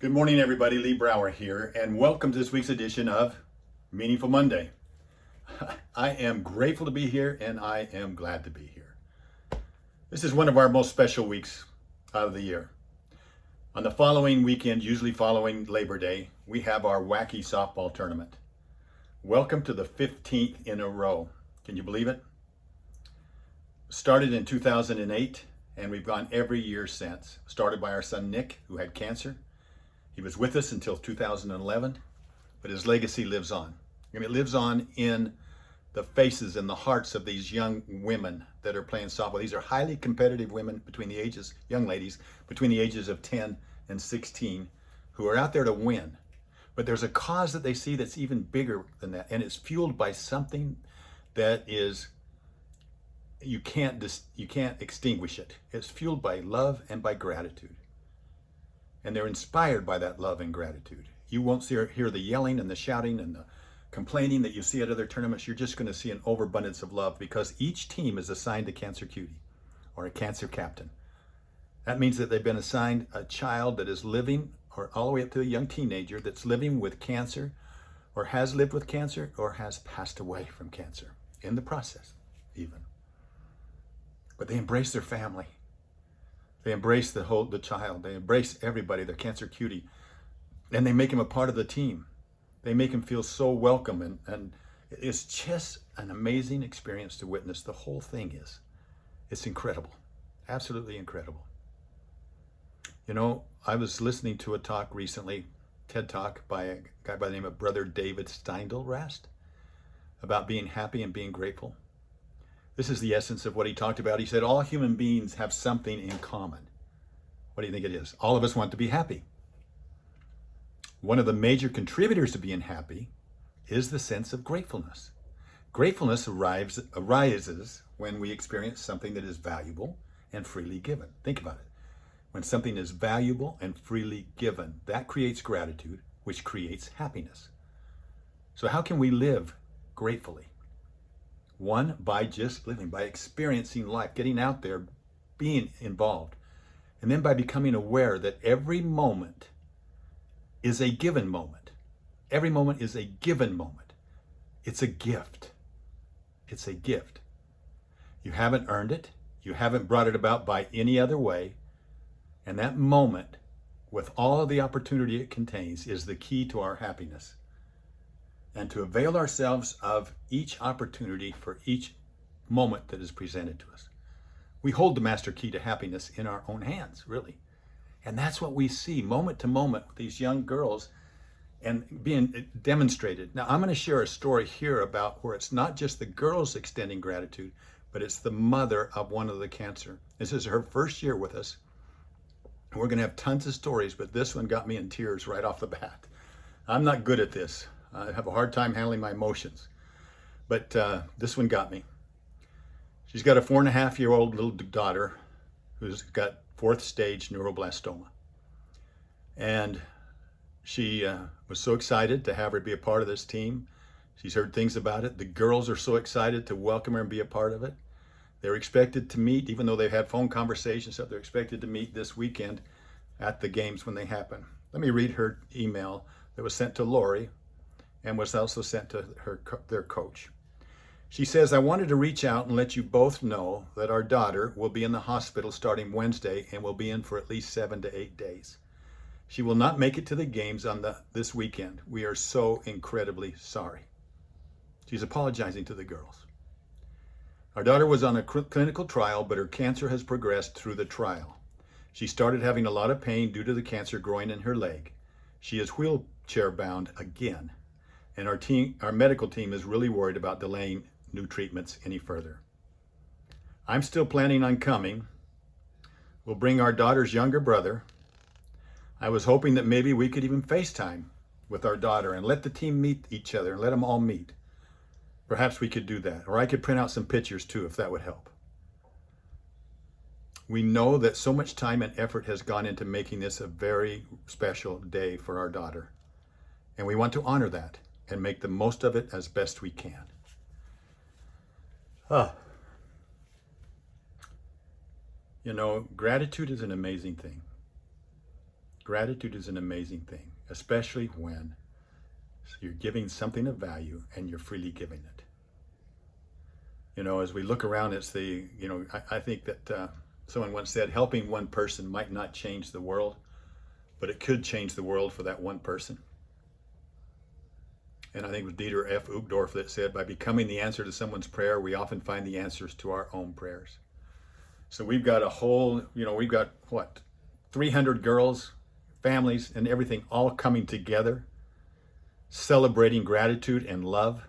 Good morning, everybody. Lee Brower here, and welcome to this week's edition of Meaningful Monday. I am grateful to be here, and I am glad to be here. This is one of our most special weeks out of the year. On the following weekend, usually following Labor Day, we have our wacky softball tournament. Welcome to the 15th in a row. Can you believe it? Started in 2008, and we've gone every year since. Started by our son Nick, who had cancer. He was with us until 2011, but his legacy lives on. And it lives on in the faces and the hearts of these young women that are playing softball. These are highly competitive women young ladies, between the ages of 10 and 16, who are out there to win. But there's a cause that they see that's even bigger than that, and it's fueled by something that is, you can't extinguish it. It's fueled by love and by gratitude. And they're inspired by that love and gratitude. You won't hear the yelling and the shouting and the complaining that you see at other tournaments. You're just going to see an overabundance of love because each team is assigned a cancer cutie or a cancer captain. That means that they've been assigned a child that is living, or all the way up to a young teenager that's living with cancer, or has lived with cancer, or has passed away from cancer in the process even. But they embrace their family. They embrace the child. They embrace everybody, their cancer cutie, and they make him a part of the team. They make him feel so welcome, and it's just an amazing experience to witness. The whole thing is. It's incredible, absolutely incredible. You know, I was listening to a talk recently, TED Talk, by a guy by the name of Brother David Steindl-Rast about being happy and being grateful. This is the essence of what he talked about. He said, all human beings have something in common. What do you think it is? All of us want to be happy. One of the major contributors to being happy is the sense of gratefulness. Gratefulness arises when we experience something that is valuable and freely given. Think about it. When something is valuable and freely given, that creates gratitude, which creates happiness. So how can we live gratefully? One, by just living, by experiencing life, getting out there, being involved. And then by becoming aware that every moment is a given moment. Every moment is a given moment. It's a gift. It's a gift. You haven't earned it. You haven't brought it about by any other way. And that moment, with all of the opportunity it contains, is the key to our happiness. And to avail ourselves of each opportunity for each moment that is presented to us. We hold the master key to happiness in our own hands, really. And that's what we see moment to moment with these young girls and being demonstrated. Now, I'm going to share a story here about where it's not just the girls extending gratitude, but it's the mother of one of the cancer. This is her first year with us. We're going to have tons of stories, but this one got me in tears right off the bat. I'm not good at this. I have a hard time handling my emotions, but this one got me. She's got a 4.5-year-old little daughter who's got 4th stage neuroblastoma. And she was so excited to have her be a part of this team. She's heard things about it. The girls are so excited to welcome her and be a part of it. They're expected to meet, even though they've had phone conversations, they're expected to meet this weekend at the games when they happen. Let me read her email that was sent to Lori and was also sent to their coach. She says, I wanted to reach out and let you both know that our daughter will be in the hospital starting Wednesday and will be in for at least 7 to 8 days. She will not make it to the games on this weekend. We are so incredibly sorry. She's apologizing to the girls. Our daughter was on a clinical trial, but her cancer has progressed through the trial. She started having a lot of pain due to the cancer growing in her leg. She is wheelchair bound again. And our medical team is really worried about delaying new treatments any further. I'm still planning on coming. We'll bring our daughter's younger brother. I was hoping that maybe we could even FaceTime with our daughter and let the team meet each other and let them all meet. Perhaps we could do that, or I could print out some pictures too if that would help. We know that so much time and effort has gone into making this a very special day for our daughter, and we want to honor that and make the most of it as best we can. You know, gratitude is an amazing thing. Gratitude is an amazing thing, especially when you're giving something of value and you're freely giving it. As we look around, it's I think that someone once said, helping one person might not change the world, but it could change the world for that one person. And I think it was Dieter F. Uchtdorf that said, by becoming the answer to someone's prayer, we often find the answers to our own prayers. So we've got we've got 300 girls, families, and everything all coming together, celebrating gratitude and love.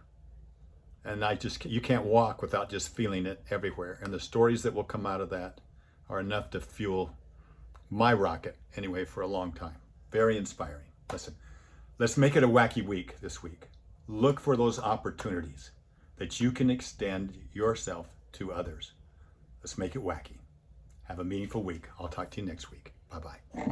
And you can't walk without just feeling it everywhere. And the stories that will come out of that are enough to fuel my rocket, anyway, for a long time. Very inspiring. Listen, let's make it a wacky week this week. Look for those opportunities that you can extend yourself to others. Let's make it wacky. Have a meaningful week. I'll talk to you next week. Bye-bye.